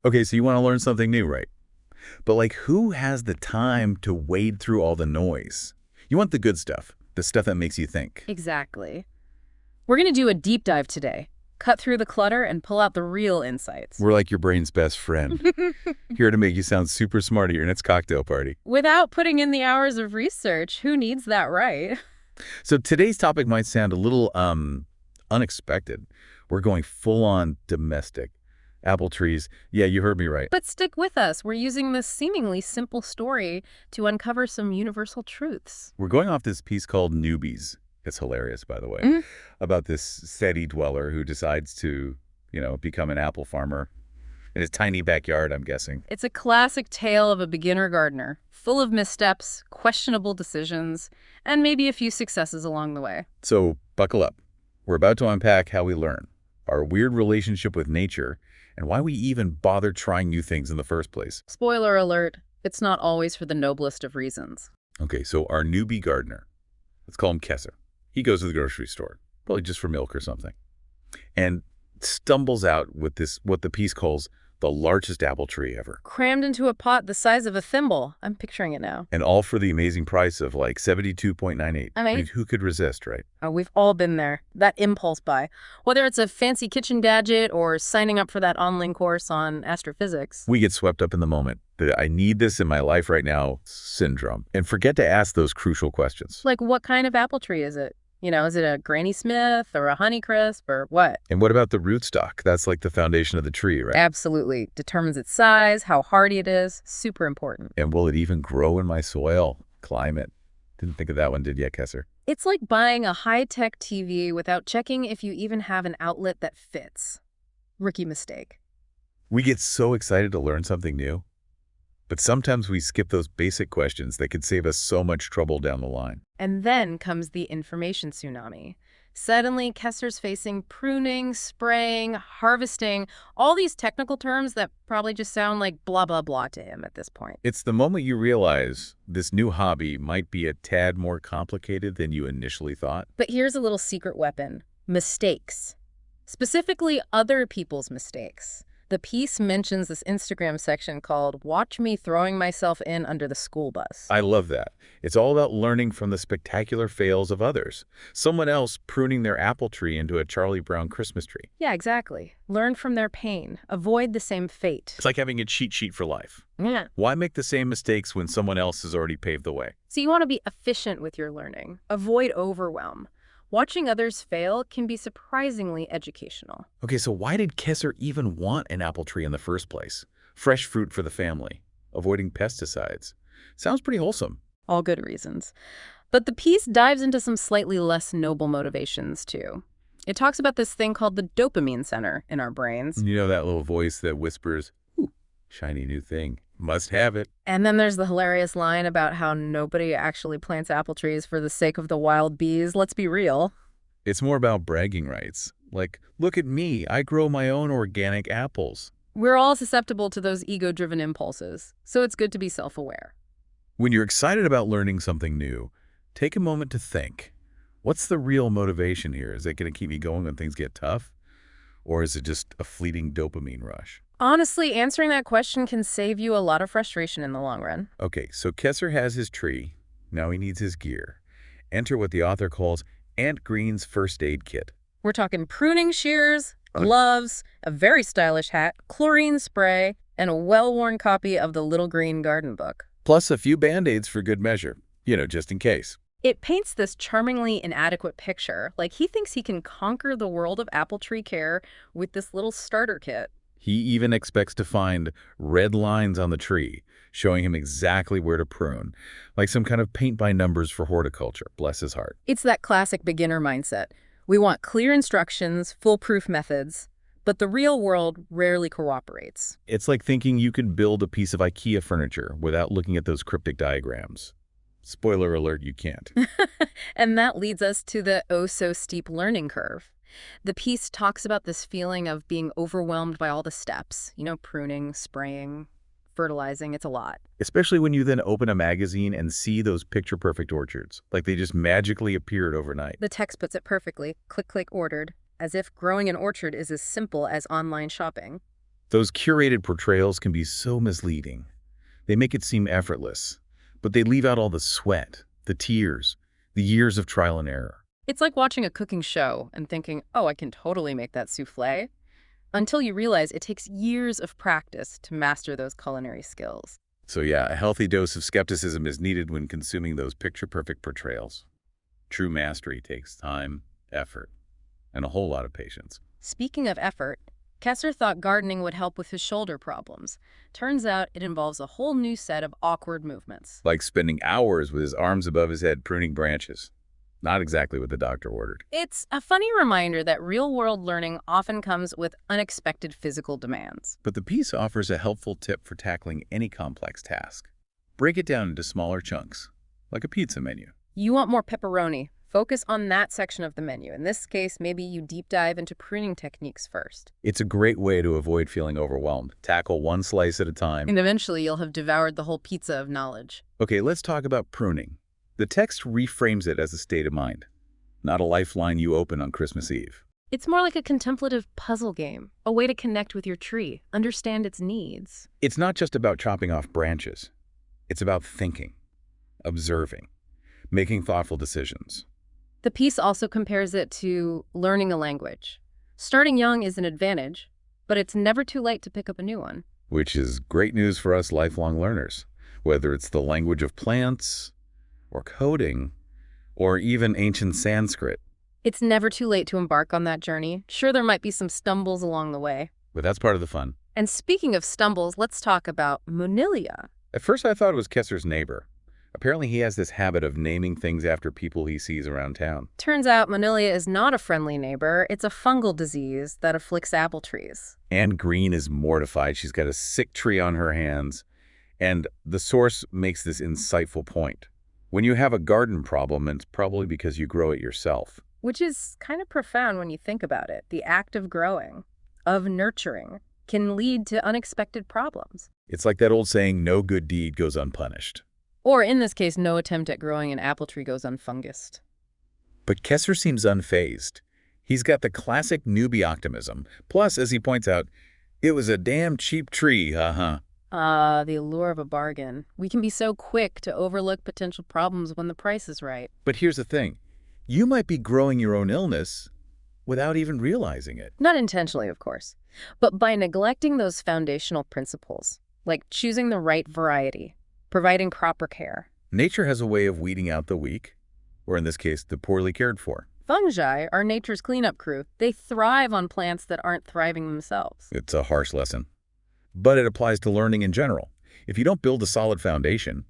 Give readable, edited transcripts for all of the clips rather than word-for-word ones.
Okay, so you want to learn something new, right? But like, who has the time to wade through all the noise? You want the good stuff, the stuff that makes you think. Exactly. We're going to do a deep dive today. Cut through the clutter and pull out the real insights. We're like your brain's best friend, here to make you sound super smart at your next cocktail party. Without putting in the hours of research, who needs that, right? So today's topic might sound a little unexpected. We're going full on domestic. Apple trees. Yeah, you heard me right. But stick with us. We're using this seemingly simple story to uncover some universal truths. We're going off this piece called Newbies. It's hilarious, by the way, Mm. about this city dweller who decides to, become an apple farmer in his tiny backyard, I'm guessing. It's a classic tale of a beginner gardener, full of missteps, questionable decisions, and maybe a few successes along the way. So buckle up. We're about to unpack how we learn, our weird relationship with nature, and why we even bother trying new things in the first place. Spoiler alert, it's not always for the noblest of reasons. Okay, so our newbie gardener, let's call him Kesser. He goes to the grocery store, probably just for milk or something, and stumbles out with this, what the piece calls the largest apple tree ever. Crammed into a pot the size of a thimble. I'm picturing it now. And all for the amazing price of like 72.98. I mean, who could resist, right? oh, we've all been there. That impulse buy. Whether it's a fancy kitchen gadget or signing up for that online course on astrophysics. We get swept up in the moment. The I need this in my life right now syndrome. And forget to ask those crucial questions. Like, what kind of apple tree is it? Is it a Granny Smith or a Honeycrisp or what? And what about the rootstock? That's like the foundation of the tree, right? Absolutely. Determines its size, how hardy it is. Super important. And will it even grow in my soil? Climate. Didn't think of that one, did you, Kesser? It's like buying a high-tech TV without checking if you even have an outlet that fits. Rookie mistake. We get so excited to learn something new. But sometimes we skip those basic questions that could save us so much trouble down the line. And then comes the information tsunami. Suddenly, Kesser's facing pruning, spraying, harvesting, all these technical terms that probably just sound like blah, blah, blah to him at this point. It's the moment you realize this new hobby might be a tad more complicated than you initially thought. But here's a little secret weapon: mistakes. Specifically, other people's mistakes. The piece mentions this Instagram section called "Watch Me Throwing Myself In Under the School Bus." I love that. It's all about learning from the spectacular fails of others. Someone else pruning their apple tree into a Charlie Brown Christmas tree. Yeah, exactly. Learn from their pain. Avoid the same fate. It's like having a cheat sheet for life. Yeah. Why make the same mistakes when someone else has already paved the way? So you want to be efficient with your learning. Avoid overwhelm. Watching others fail can be surprisingly educational. Okay, so why did Kesser even want an apple tree in the first place? Fresh fruit for the family. Avoiding pesticides. Sounds pretty wholesome. All good reasons. But the piece dives into some slightly less noble motivations, too. It talks about this thing called the dopamine center in our brains. You know that little voice that whispers, "Ooh, shiny new thing. Must have it." And then there's the hilarious line about how nobody actually plants apple trees for the sake of the wild bees. Let's be real. It's more about bragging rights. Like, look at me, I grow my own organic apples. We're all susceptible to those ego-driven impulses, so it's good to be self-aware. When you're excited about learning something new, take a moment to think. What's the real motivation here? Is it going to keep me going when things get tough? Or is it just a fleeting dopamine rush? Honestly, answering that question can save you a lot of frustration in the long run. Okay, so Kesser has his tree. Now he needs his gear. Enter what the author calls Ant Green's first aid kit. We're talking pruning shears, gloves, a very stylish hat, chlorine spray, and a well-worn copy of the Little Green Garden Book. Plus a few Band-Aids for good measure, just in case. It paints this charmingly inadequate picture, like he thinks he can conquer the world of apple tree care with this little starter kit. He even expects to find red lines on the tree, showing him exactly where to prune, like some kind of paint by numbers for horticulture. Bless his heart. It's that classic beginner mindset. We want clear instructions, foolproof methods, but the real world rarely cooperates. It's like thinking you could build a piece of IKEA furniture without looking at those cryptic diagrams. Spoiler alert, you can't. And that leads us to the oh-so-steep learning curve. The piece talks about this feeling of being overwhelmed by all the steps, pruning, spraying, fertilizing. It's a lot. Especially when you then open a magazine and see those picture-perfect orchards, like they just magically appeared overnight. The text puts it perfectly. Click, click, ordered. As if growing an orchard is as simple as online shopping. Those curated portrayals can be so misleading. They make it seem effortless, but they leave out all the sweat, the tears, the years of trial and error. It's like watching a cooking show and thinking, oh, I can totally make that souffle, until you realize it takes years of practice to master those culinary skills. So yeah, a healthy dose of skepticism is needed when consuming those picture-perfect portrayals. True mastery takes time, effort, and a whole lot of patience. Speaking of effort, Kesser thought gardening would help with his shoulder problems. Turns out it involves a whole new set of awkward movements. Like spending hours with his arms above his head pruning branches. Not exactly what the doctor ordered. It's a funny reminder that real-world learning often comes with unexpected physical demands. But the piece offers a helpful tip for tackling any complex task. Break it down into smaller chunks, like a pizza menu. You want more pepperoni? Focus on that section of the menu. In this case, maybe you deep dive into pruning techniques first. It's a great way to avoid feeling overwhelmed. Tackle one slice at a time. And eventually you'll have devoured the whole pizza of knowledge. Okay, let's talk about pruning. The text reframes it as a state of mind, not a lifeline you open on Christmas Eve. It's more like a contemplative puzzle game, a way to connect with your tree, understand its needs. It's not just about chopping off branches. It's about thinking, observing, making thoughtful decisions. The piece also compares it to learning a language. Starting young is an advantage, but it's never too late to pick up a new one. Which is great news for us lifelong learners, whether it's the language of plants, or coding, or even ancient Sanskrit. It's never too late to embark on that journey. Sure, there might be some stumbles along the way. But that's part of the fun. And speaking of stumbles, let's talk about Monilia. At first I thought it was Kesser's neighbor. Apparently he has this habit of naming things after people he sees around town. Turns out Monilia is not a friendly neighbor. It's a fungal disease that afflicts apple trees. Anne Green is mortified. She's got a sick tree on her hands. And the source makes this insightful point. When you have a garden problem, it's probably because you grow it yourself. Which is kind of profound when you think about it. The act of growing, of nurturing, can lead to unexpected problems. It's like that old saying, no good deed goes unpunished. Or in this case, no attempt at growing an apple tree goes unfungused. But Kesser seems unfazed. He's got the classic newbie optimism. Plus, as he points out, it was a damn cheap tree, The allure of a bargain. We can be so quick to overlook potential problems when the price is right. But here's the thing. You might be growing your own illness without even realizing it. Not intentionally, of course, but by neglecting those foundational principles, like choosing the right variety, providing proper care. Nature has a way of weeding out the weak, or in this case, the poorly cared for. Fungi are nature's cleanup crew. They thrive on plants that aren't thriving themselves. It's a harsh lesson. But it applies to learning in general. If you don't build a solid foundation,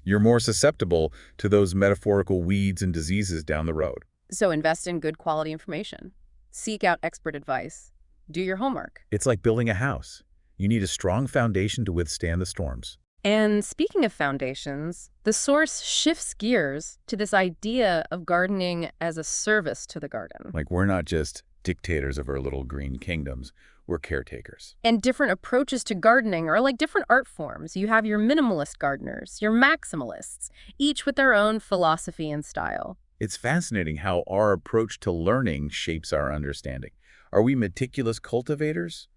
you're more susceptible to those metaphorical weeds and diseases down the road. So invest in good quality information. Seek out expert advice. Do your homework. It's like building a house. You need a strong foundation to withstand the storms. And speaking of foundations, the source shifts gears to this idea of gardening as a service to the garden. Like we're not just dictators of our little green kingdoms. We're caretakers. And different approaches to gardening are like different art forms. You have your minimalist gardeners, your maximalists, each with their own philosophy and style. It's fascinating how our approach to learning shapes our understanding. Are we meticulous cultivators,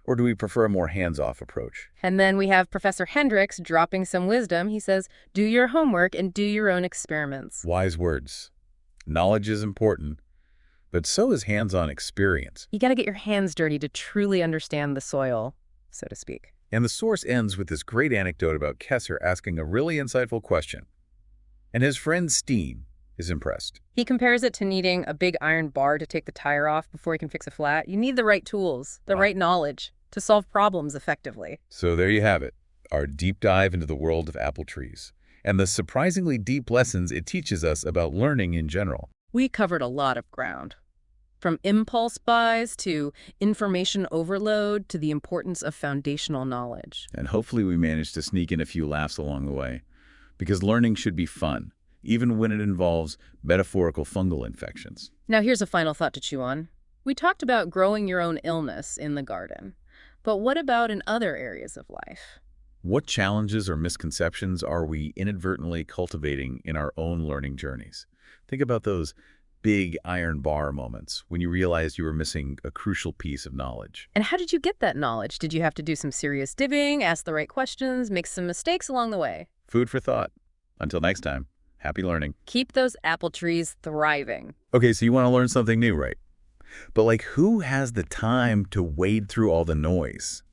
or do we prefer a more hands-off approach? And then we have Professor Hendricks dropping some wisdom. He says, do your homework and do your own experiments. Wise words. Knowledge is important, but so is hands-on experience. You got to get your hands dirty to truly understand the soil, so to speak. And the source ends with this great anecdote about Kesser asking a really insightful question. And his friend Steen is impressed. He compares it to needing a big iron bar to take the tire off before you can fix a flat. You need the right tools, the right knowledge to solve problems effectively. So there you have it, our deep dive into the world of apple trees and the surprisingly deep lessons it teaches us about learning in general. We covered a lot of ground. From impulse buys to information overload to the importance of foundational knowledge. And hopefully we managed to sneak in a few laughs along the way, because learning should be fun, even when it involves metaphorical fungal infections. Now here's a final thought to chew on. We talked about growing your own illness in the garden, but what about in other areas of life? What challenges or misconceptions are we inadvertently cultivating in our own learning journeys? Think about those big iron bar moments when you realized you were missing a crucial piece of knowledge. And how did you get that knowledge? Did you have to do some serious digging, ask the right questions, make some mistakes along the way? Food for thought. Until next time, happy learning. Keep those apple trees thriving. Okay, so you want to learn something new, right? But who has the time to wade through all the noise?